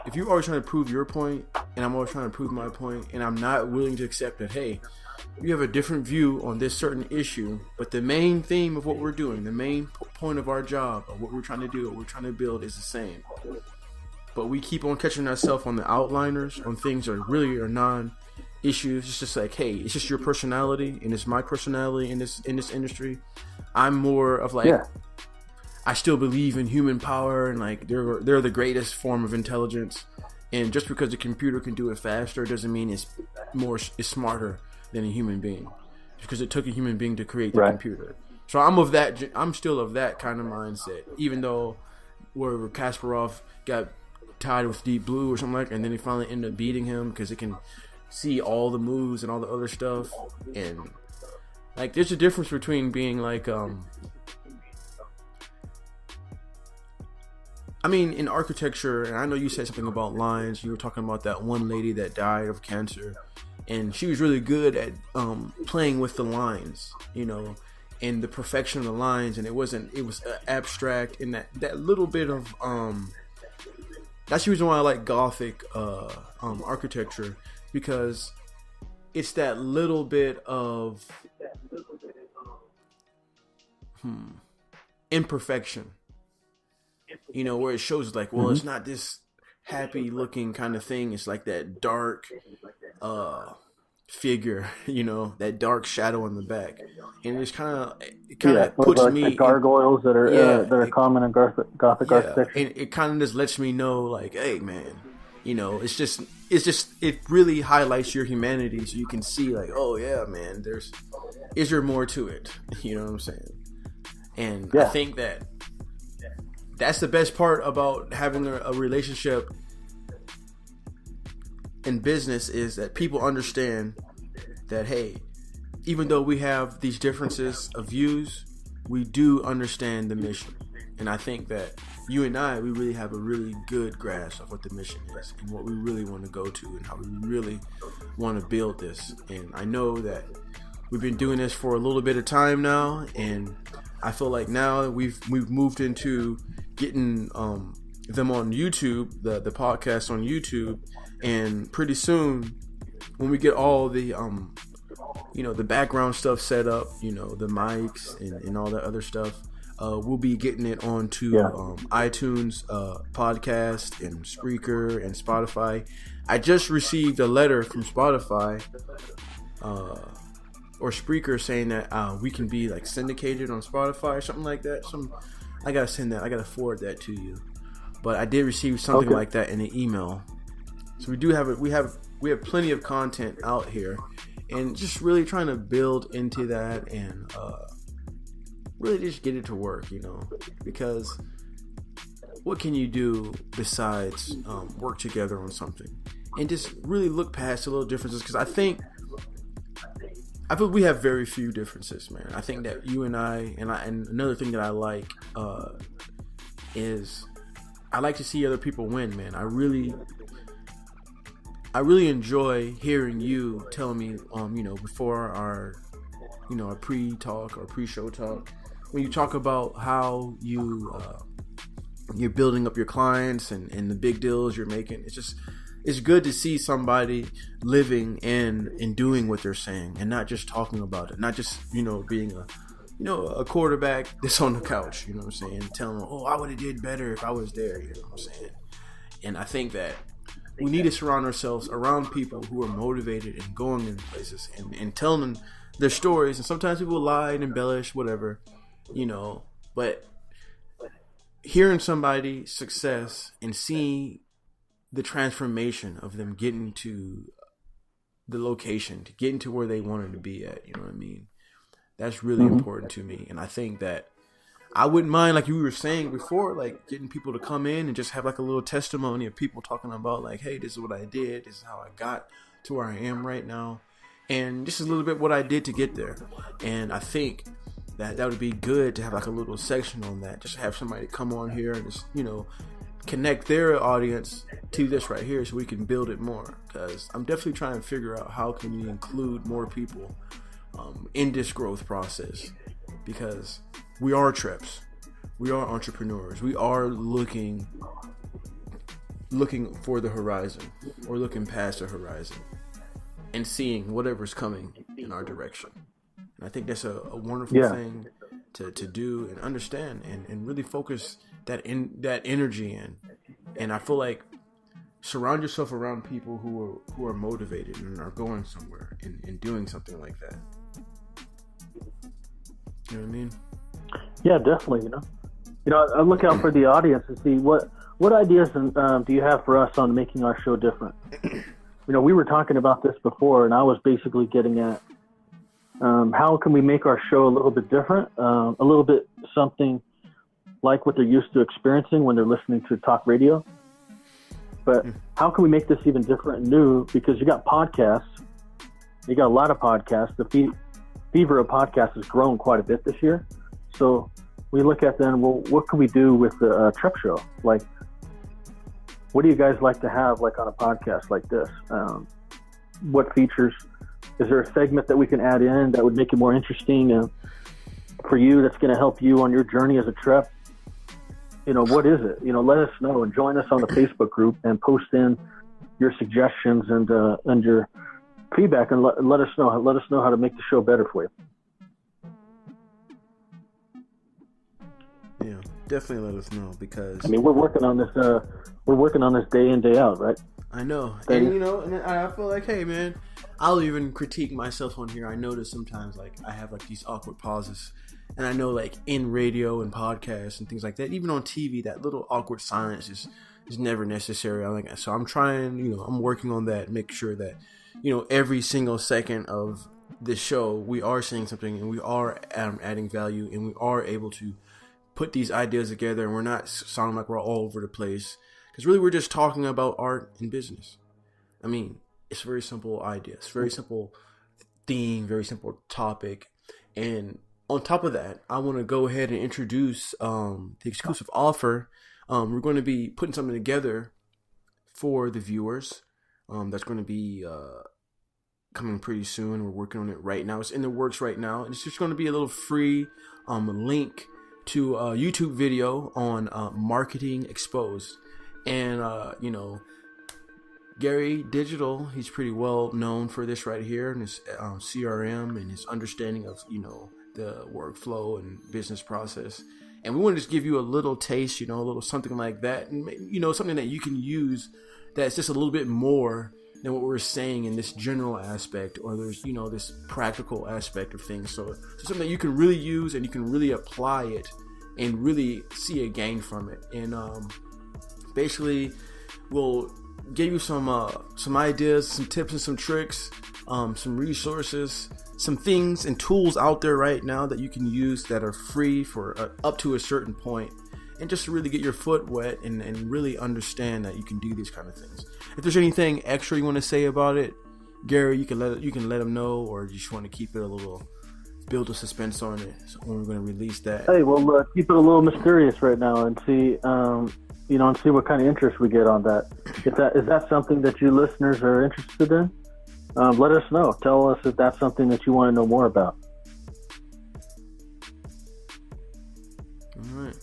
if you're always trying to prove your point and I'm always trying to prove my point, and I'm not willing to accept that, hey, you have a different view on this certain issue, but the main theme of what we're doing, the main point of our job, or what we're trying to do, what we're trying to build is the same. But we keep on catching ourselves on the outliners, on things that really are non-issues. It's just like, hey, it's just your personality, and it's my personality in this industry. I'm more of like, I still believe in human power, and like they're the greatest form of intelligence. And just because the computer can do it faster doesn't mean it's smarter than a human being, because it took a human being to create the computer. So I'm still of that kind of mindset, even though where Kasparov got tied with Deep Blue or something like that, and then he finally ended up beating him because it can see all the moves and all the other stuff. And like, there's a difference between being like, I mean, in architecture, and I know you said something about lines. You were talking about that one lady that died of cancer, and she was really good at playing with the lines, you know, and the perfection of the lines. And it was abstract, and that little bit of that's the reason why I like Gothic architecture, because it's that little bit of imperfection, you know, where it shows like, well, it's not this happy looking kind of thing. It's like that dark figure, you know, that dark shadow in the back, and it kind of puts like me the gargoyles that are common in Gothic architecture. And it kind of just lets me know, like, hey man, you know, it really highlights your humanity, so you can see like, oh yeah, man, is there more to it? You know what I'm saying? And I think that's the best part about having a relationship in business, is that people understand that, hey, even though we have these differences of views, we do understand the mission. And I think that you and I, we really have a really good grasp of what the mission is and what we really want to go to and how we really want to build this. And I know that we've been doing this for a little bit of time now, and I feel like now we've moved into getting them on YouTube, the podcast on YouTube, and pretty soon when we get all the you know, the background stuff set up, you know, the mics and all that other stuff, we'll be getting it onto iTunes podcast and Spreaker and Spotify. I just received a letter from Spotify or Spreaker saying that we can be like syndicated on Spotify or something like that. I gotta forward that to you. But I did receive something like that in an email. So we have plenty of content out here, and just really trying to build into that and really just get it to work, you know, because what can you do besides work together on something and just really look past the little differences? Because I feel we have very few differences, man. I think that you and I, and another thing that I like is I like to see other people win, man. I really enjoy hearing you tell me, you know, before our, you know, our pre-talk or pre-show talk, when you talk about how you're building up your clients and the big deals you're making. It's good to see somebody living and doing what they're saying, and not just talking about it, not just, you know, being a quarterback that's on the couch, you know what I'm saying, telling them, oh, I would have did better if I was there, you know what I'm saying. And I think that we need to surround ourselves around people who are motivated and going in places and telling them their stories. And sometimes people lie and embellish, whatever, you know, but hearing somebody's success and seeing the transformation of them getting to the location, to getting to where they wanted to be at, you know what I mean? That's really important to me. And I think that I wouldn't mind, like you were saying before, like getting people to come in and just have like a little testimony of people talking about like, hey, this is what I did, this is how I got to where I am right now. and this is a little bit what I did to get there. And I think that would be good to have like a little section on that. Just have somebody come on here and just, connect their audience to this right here so we can build it more. Because I'm definitely trying to figure out how can we include more people in this growth process. Because we are Treps. We are entrepreneurs. We are looking for the horizon, or looking past the horizon and seeing whatever's coming in our direction. And I think that's a wonderful thing to do and understand and really focus that energy in. And I feel like surround yourself around people who are motivated and are going somewhere and doing something like that. You know what I mean? Yeah, definitely. I look out for the audience and see what ideas do you have for us on making our show different. We were talking about this before, and I was basically getting at how can we make our show a little bit different, a little bit something like what they're used to experiencing when they're listening to talk radio. But how can we make this even different and new? Because you got podcasts, you got a lot of podcasts. The fever of podcasts has grown quite a bit this year. So we look at then, well, what can we do with the Trep Show? Like, what do you guys like to have like on a podcast like this? What features? Is there a segment that we can add in that would make it more interesting for you, that's going to help you on your journey as a Trep? What is it? Let us know and join us on the Facebook group and post in your suggestions and your feedback, and let us know. Let us know how to make the show better for you. Yeah, definitely let us know, because we're working on this. We're working on this day in, day out, right? I know, and I feel like, hey, man, I'll even critique myself on here. I notice sometimes like I have like these awkward pauses. And I know, like, in radio and podcasts and things like that, even on TV, that little awkward silence is never necessary. So I'm trying, I'm working on that, make sure that, every single second of this show, we are saying something and we are adding value, and we are able to put these ideas together, and we're not sounding like we're all over the place. Because really, we're just talking about art and business. It's a very simple idea. It's a very simple theme, very simple topic. And on top of that, I want to go ahead and introduce the exclusive offer. We're going to be putting something together for the viewers. That's going to be coming pretty soon. We're working on it right now. It's in the works right now. And it's just going to be a little free link to a YouTube video on marketing exposed. And, Gary Digital, he's pretty well known for this right here, and his CRM and his understanding of, the workflow and business process. And we want to just give you a little taste, a little something like that, and something that you can use that's just a little bit more than what we're saying in this general aspect, or there's this practical aspect of things. So something that you can really use and you can really apply it and really see a gain from it. And basically we'll give you some ideas, some tips and some tricks, some resources, some things and tools out there right now that you can use that are free for up to a certain point, and just to really get your foot wet and really understand that you can do these kind of things. If there's anything extra you want to say about it, Gary, you can let them know, or you just want to keep it a little, build a suspense on it when we're going to release that. Hey, well, keep it a little mysterious right now and see, and see what kind of interest we get on that. Is that something that you listeners are interested in? Let us know. Tell us if that's something that you want to know more about. All right.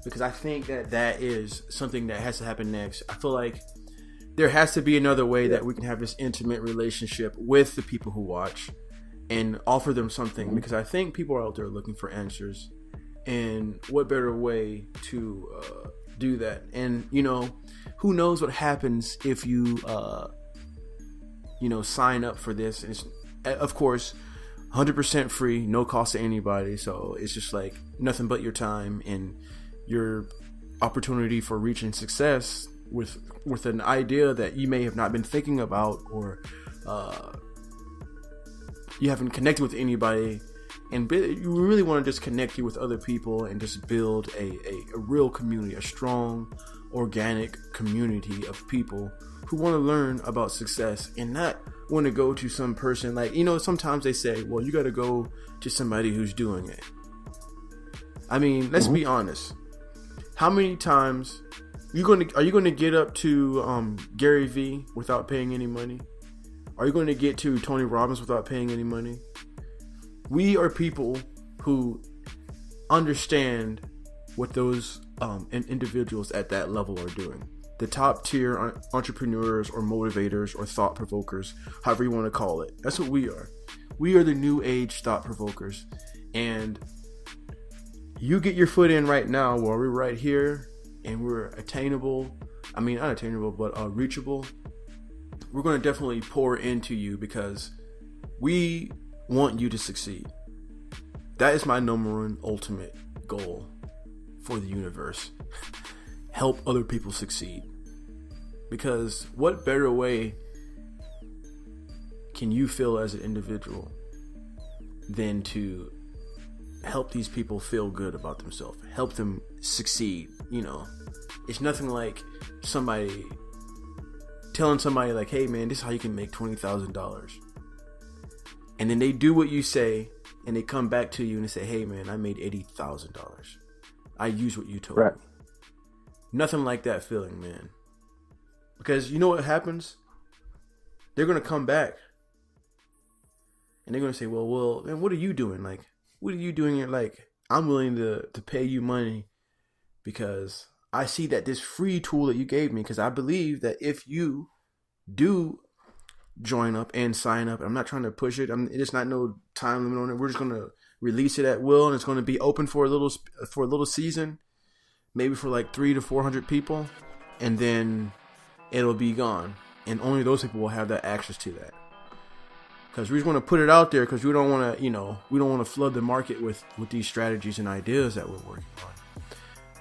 Because I think that is something that has to happen next. I feel like there has to be another way that we can have this intimate relationship with the people who watch and offer them something. Because I think people are out there looking for answers. And what better way to do that? And, who knows what happens if you... sign up for this. And it's, of course, 100% free, no cost to anybody. So it's just like nothing but your time and your opportunity for reaching success with an idea that you may have not been thinking about, or you haven't connected with anybody and you really want to just connect you with other people and just build a real community, a strong, organic community of people who want to learn about success and not want to go to some person like, sometimes they say, well, you got to go to somebody who's doing it. I mean, let's be honest. How many times are you going to get up to Gary V without paying any money? Are you going to get to Tony Robbins without paying any money? We are people who understand what those individuals at that level are doing. The top tier entrepreneurs or motivators or thought provokers, however you want to call it. That's what we are. We are the new age thought provokers. And you get your foot in right now while we're right here and we're attainable. I mean, not attainable, but reachable. We're going to definitely pour into you because we want you to succeed. That is my number one ultimate goal for the universe. Help other people succeed. Because what better way can you feel as an individual than to help these people feel good about themselves, help them succeed? It's nothing like somebody telling somebody like, hey man, this is how you can make $20,000. And then they do what you say and they come back to you and they say, hey man, I made $80,000. I used what you told me. Nothing like that feeling, man. Because you know what happens? They're going to come back and they're going to say, well, man, what are you doing? Like, what are you doing? You're like, I'm willing to pay you money because I see that this free tool that you gave me, because I believe that if you do join up and sign up, I'm not trying to push it. It's not no time limit on it. We're just going to release it at will, and it's going to be open for a little season, maybe for like 300 to 400 people, and then it'll be gone, and only those people will have that access to that. Because we just want to put it out there because we don't want to flood the market with these strategies and ideas that we're working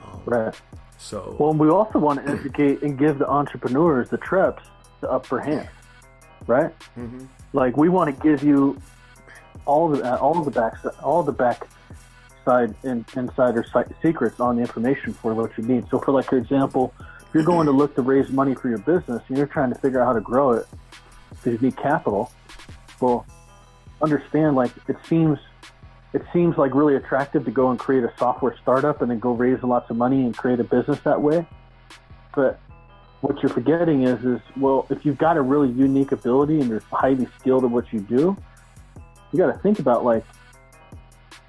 on. Right. So, well, we also want to educate and give the entrepreneurs, the Treps, the upper hand, right? Mm-hmm. Like, we want to give you all the backside and insider secrets on the information for what you need. So, for like your example, if you're going to look to raise money for your business and you're trying to figure out how to grow it because you need capital, well, understand, like, it seems like really attractive to go and create a software startup and then go raise lots of money and create a business that way. But what you're forgetting is, well, if you've got a really unique ability and you're highly skilled at what you do, you got to think about, like,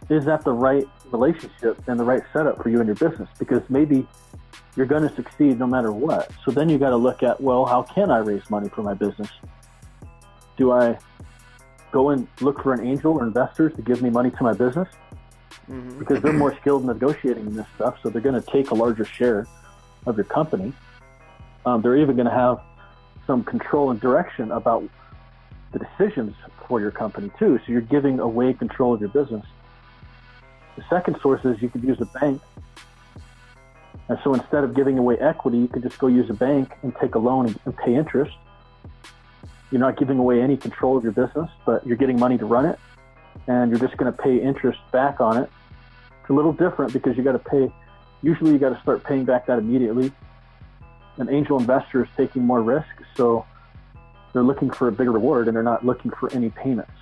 is that the right relationship and the right setup for you and your business? Because maybe you're going to succeed no matter what. So then you got to look at, well, how can I raise money for my business? Do I go and look for an angel or investors to give me money to my business? Mm-hmm. Because they're more skilled in negotiating in this stuff, so they're going to take a larger share of your company. They're even going to have some control and direction about the decisions for your company too. So you're giving away control of your business. The second source is you could use a bank. And so instead of giving away equity, you could just go use a bank and take a loan and pay interest. You're not giving away any control of your business, but you're getting money to run it, and you're just going to pay interest back on it. It's a little different because you got to pay. Usually you got to start paying back that immediately. An angel investor is taking more risk, so they're looking for a bigger reward, and they're not looking for any payments,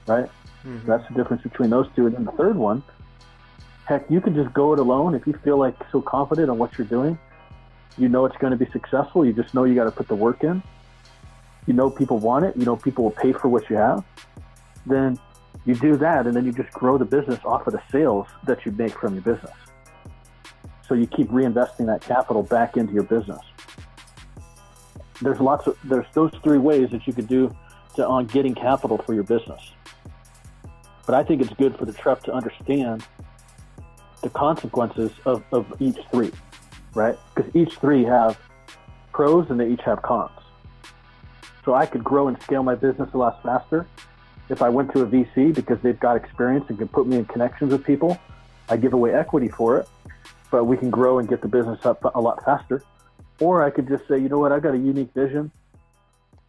right? Mm-hmm. That's the difference between those two. And then the third one, heck, you can just go it alone if you feel like so confident on what you're doing. You know it's going to be successful. You just know you got to put the work in. You know people want it. You know people will pay for what you have. Then you do that, and then you just grow the business off of the sales that you make from your business. So you keep reinvesting that capital back into your business. There's those three ways that you could do on getting capital for your business. But I think it's good for the Trep to understand the consequences of each three, right? Because each three have pros and they each have cons. So I could grow and scale my business a lot faster if I went to a VC because they've got experience and can put me in connections with people. I give away equity for it, but we can grow and get the business up a lot faster. Or I could just say, you know what, I've got a unique vision.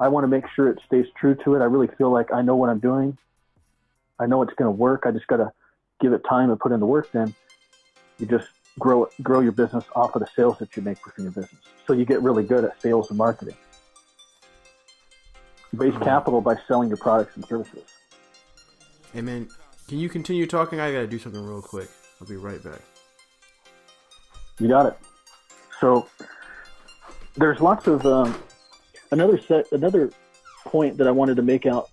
I want to make sure it stays true to it. I really feel like I know what I'm doing. I know it's going to work. I just got to give it time and put in the work. Then you just grow your business off of the sales that you make within your business. So you get really good at sales and marketing. Raise capital by selling your products and services. Hey man, can you continue talking? I gotta do something real quick. I'll be right back. You got it. So there's lots of another point that I wanted to make out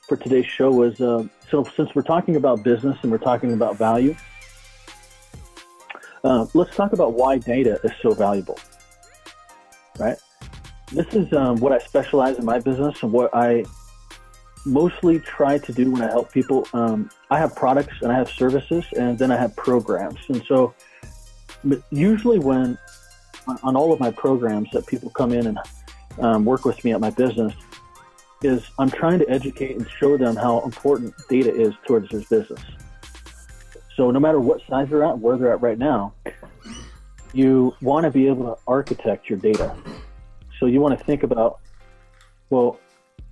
for today's show was so since we're talking about business and we're talking about value, let's talk about why data is so valuable, right? This is what I specialize in my business and what I mostly try to do when I help people. I have products and I have services, and then I have programs. And so usually when on all of my programs that people come in and work with me at my business is I'm trying to educate and show them how important data is towards their business. So no matter what size they're at, where they're at right now, you want to be able to architect your data. So you want to think about, well,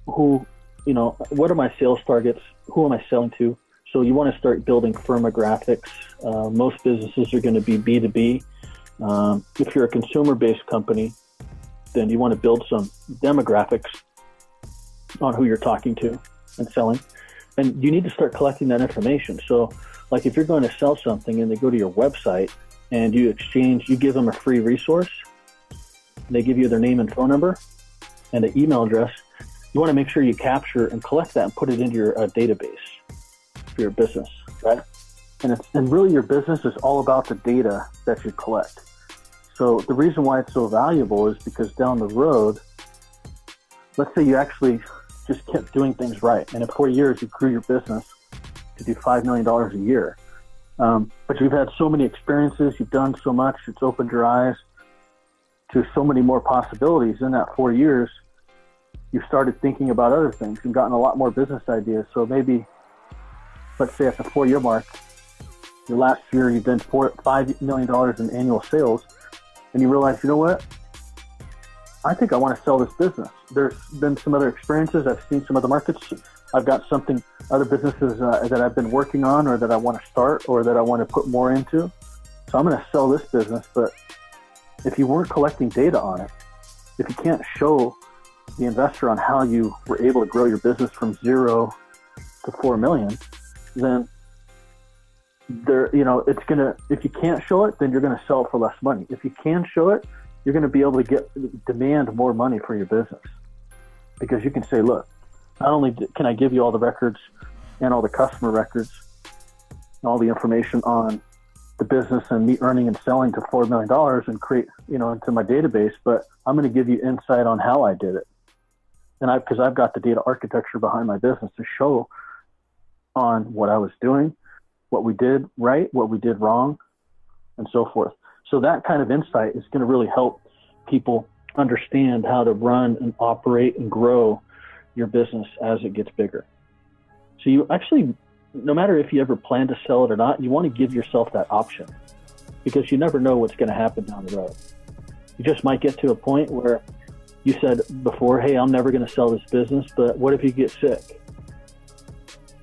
what are my sales targets? Who am I selling to? So you want to start building firmographics. Most businesses are going to be B2B. If you're a consumer-based company, then you want to build some demographics on who you're talking to and selling. And you need to start collecting that information. So like if you're going to sell something and they go to your website and you give them a free resource, they give you their name and phone number and an email address, you want to make sure you capture and collect that and put it into your database for your business, right? And really your business is all about the data that you collect. So the reason why it's so valuable is because down the road, let's say you actually just kept doing things right. And in 4 years, you grew your business to do $5 million a year. But you've had so many experiences, you've done so much, it's opened your eyes to so many more possibilities. In that 4 years, you've started thinking about other things and gotten a lot more business ideas. So maybe, let's say at the 4-year mark, your last year you've done $5 million in annual sales, and you realize, you know what? I think I want to sell this business. There's been some other experiences. I've seen some other markets. I've got other businesses that I've been working on or that I want to start or that I want to put more into. So I'm going to sell this business. But if you weren't collecting data on it, if you can't show the investor on how you were able to grow your business from 0 to 4 million, then if you can't show it, then you're going to sell it for less money. If you can show it, you're going to be able to demand more money for your business, because you can say, look, not only can I give you all the records and all the customer records and all the information on the business and me earning and selling to $4 million and create, into my database, but I'm going to give you insight on how I did it. And because I've got the data architecture behind my business to show on what I was doing, what we did right, what we did wrong, and so forth. So that kind of insight is going to really help people understand how to run and operate and grow your business as it gets bigger. So you actually, no matter if you ever plan to sell it or not, you want to give yourself that option, because you never know what's going to happen down the road. You just might get to a point where you said before, hey, I'm never going to sell this business, but what if you get sick?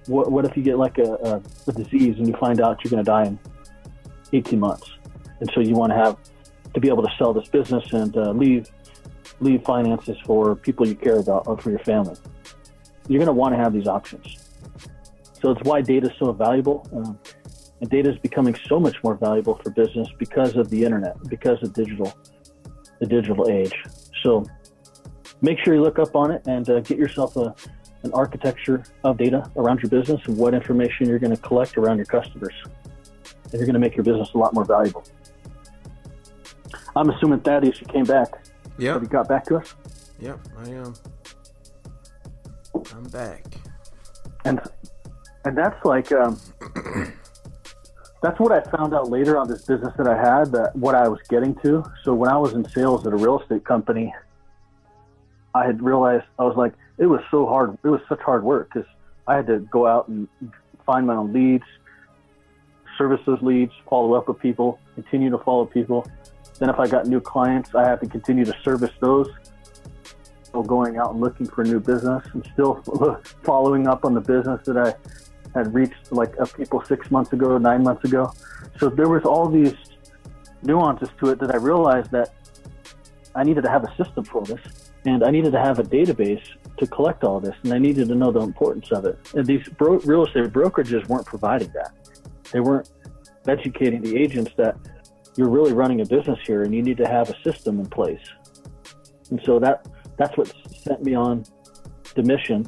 What if you get like a disease and you find out you're going to die in 18 months? And so you want to be able to sell this business and leave finances for people you care about or for your family. You're going to want to have these options. So it's why data is so valuable. And data is becoming so much more valuable for business because of the internet, because of the digital age. So make sure you look up on it and get yourself an architecture of data around your business and what information you're going to collect around your customers. And you're going to make your business a lot more valuable. I'm assuming, Thaddeus, you came back. Yeah. Have you got back to us? Yep, I am. I'm back. And that's like, that's what I found out later on this business that I had, that what I was getting to. So when I was in sales at a real estate company, I had realized, I was like, it was so hard. It was such hard work because I had to go out and find my own leads, service those leads, follow up with people, continue to follow people. Then if I got new clients, I had to continue to service those. So going out and looking for new business and still following up on the business that I had reached like people 6 months ago, 9 months ago. So there was all these nuances to it that I realized that I needed to have a system for this, and I needed to have a database to collect all this, and I needed to know the importance of it. And these real estate brokerages weren't providing that. They weren't educating the agents that you're really running a business here and you need to have a system in place. And so that's what sent me on the mission.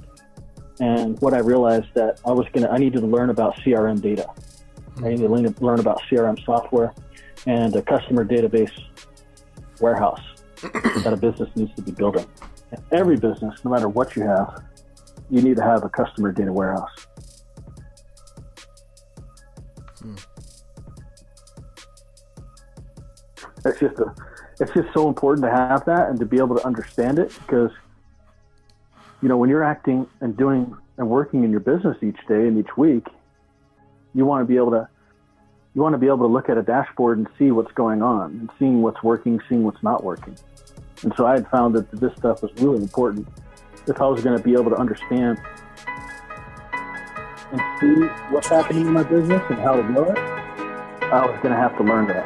And what I realized that I needed to learn about CRM data. I needed to learn about CRM software and a customer database warehouse that a business needs to be building. And every business, no matter what you have, you need to have a customer data warehouse. It's just so important to have that and to be able to understand it, because when you're acting and doing and working in your business each day and each week, you want to be able to look at a dashboard and see what's going on and seeing what's working, seeing what's not working. And so I had found that this stuff was really important if I was going to be able to understand and see what's happening in my business and how to grow it. I was going to have to learn that.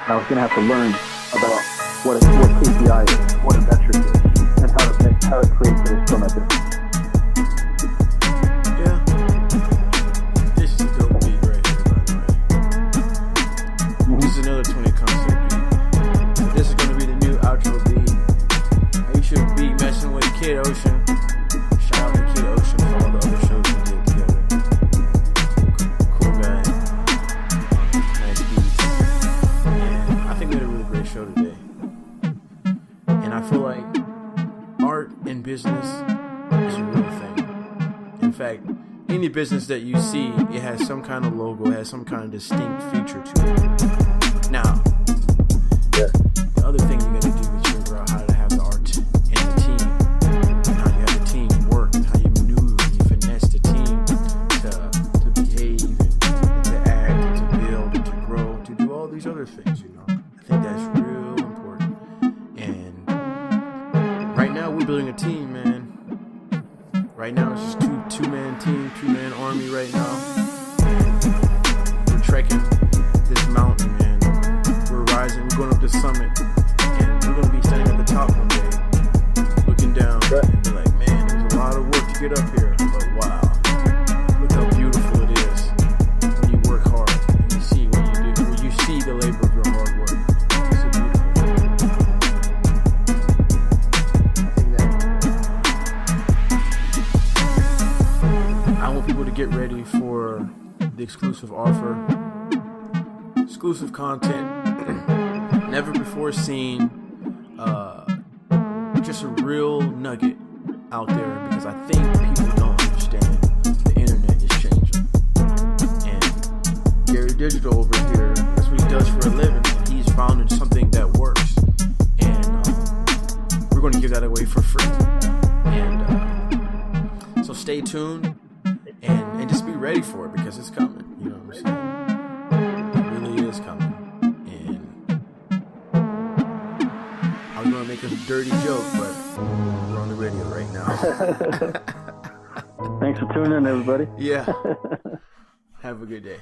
I was going to have to learn about what KPI is, what a metric is, and how to create this for my business. Yeah. This is a dope beat right here, by the way. This is another 20 concept beat. This is going to be the new outro beat. You should be messing with Kid Ocean. Shout out to Kid Ocean for all the other shows we did together. Cool guy. Nice beats. And I think we had a really great show today. And I feel like art in business is a real thing. In fact, any business that you see, it has some kind of logo, it has some kind of distinct feature to it. Now, the other thing you gotta do is figure out how to have the art and the team, and how you have the team work, and how you maneuver and you finesse the team to behave and to act and to build and to grow, to do all these other things, I think that's real important. And right now we're building a team, man. Right now it's just two-man team, two-man army right now. We're trekking this mountain, man. We're rising, we're going up the summit, and we're going to be standing at the top one day, looking down and be like, man, there's a lot of work to get up here, but wow, look how beautiful it is when you work hard and you see what you do, when you see the labor of your hard work. It's so beautiful. I want people to get ready for the exclusive offer, exclusive content, never before seen, just a real nugget out there, because I think people don't understand the internet is changing. And Gary Digital over here, that's what he does for a living, and he's founded something that works, and we're going to give that away for free. And so stay tuned and just be ready for it, because it's coming. You know what I'm saying? It really is coming. I was going to make a dirty joke, but we're on the radio right now. Thanks for tuning in, everybody. Yeah. Have a good day.